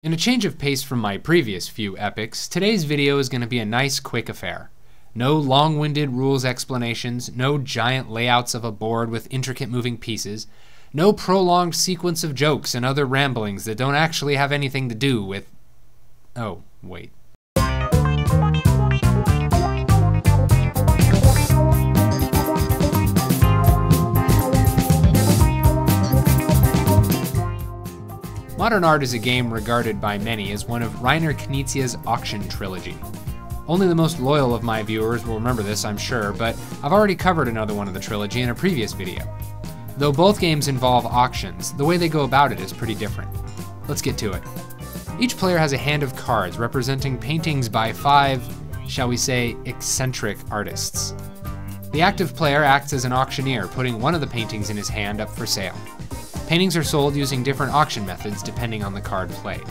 In a change of pace from my previous few epics, today's video is going to be a nice quick affair. No long-winded rules explanations, no giant layouts of a board with intricate moving pieces, no prolonged sequence of jokes and other ramblings that don't actually have anything to do with... Oh, wait. Modern Art is a game regarded by many as one of Rainer Knizia's Auction trilogy. Only the most loyal of my viewers will remember this, I'm sure, but I've already covered another one of the trilogy in a previous video. Though both games involve auctions, the way they go about it is pretty different. Let's get to it. Each player has a hand of cards representing paintings by 5, shall we say, eccentric artists. The active player acts as an auctioneer, putting one of the paintings in his hand up for sale. Paintings are sold using different auction methods depending on the card played.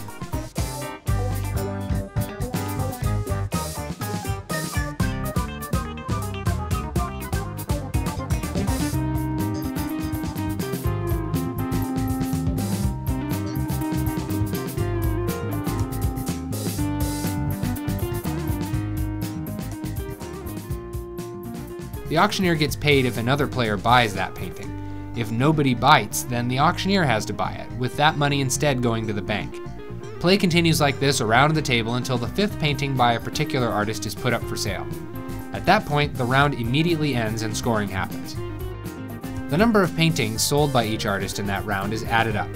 The auctioneer gets paid if another player buys that painting. If nobody bites, then the auctioneer has to buy it, with that money instead going to the bank. Play continues like this around the table until the 5th painting by a particular artist is put up for sale. At that point, the round immediately ends and scoring happens. The number of paintings sold by each artist in that round is added up.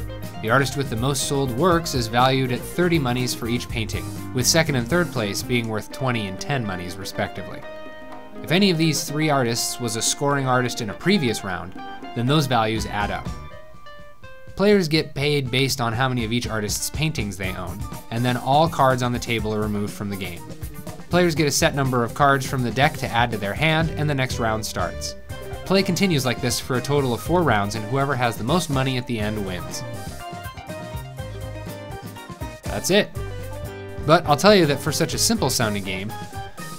The artist with the most sold works is valued at 30 monies for each painting, with 2nd and 3rd place being worth 20 and 10 monies respectively. If any of these 3 artists was a scoring artist in a previous round, then those values add up. Players get paid based on how many of each artist's paintings they own, and then all cards on the table are removed from the game. Players get a set number of cards from the deck to add to their hand, and the next round starts. Play continues like this for a total of 4 rounds, and whoever has the most money at the end wins. That's it. But I'll tell you that for such a simple sounding game,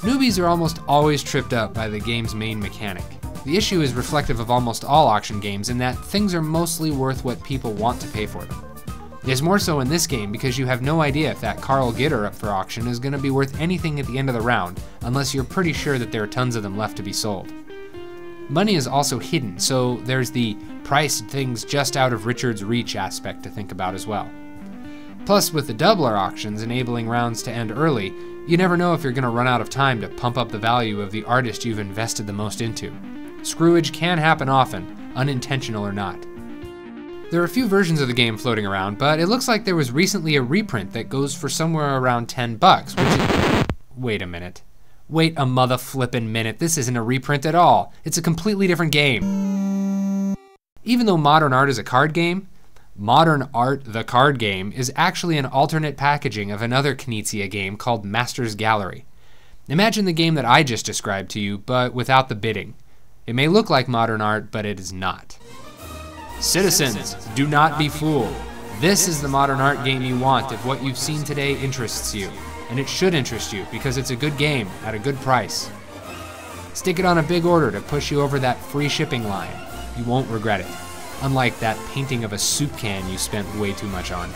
newbies are almost always tripped up by the game's main mechanic. The issue is reflective of almost all auction games in that things are mostly worth what people want to pay for them. It is more so in this game because you have no idea if that Carl Gitter up for auction is going to be worth anything at the end of the round, unless you're pretty sure that there are tons of them left to be sold. Money is also hidden, so there's the price things just out of Richard's reach aspect to think about as well. Plus, with the doubler auctions enabling rounds to end early, you never know if you're going to run out of time to pump up the value of the artist you've invested the most into. Screwage can happen often, unintentional or not. There are a few versions of the game floating around, but it looks like there was recently a reprint that goes for somewhere around $10, which is... Wait a minute. Wait a mother-flippin' minute, this isn't a reprint at all. It's a completely different game. Even though Modern Art is a card game, Modern Art, the card game, is actually an alternate packaging of another Knizia game called Master's Gallery. Imagine the game that I just described to you, but without the bidding. It may look like Modern Art, but it is not. Citizens, do not be fooled. This is the Modern Art game you want if what you've seen today interests you. And it should interest you because it's a good game at a good price. Stick it on a big order to push you over that free shipping line. You won't regret it. Unlike that painting of a soup can you spent way too much on.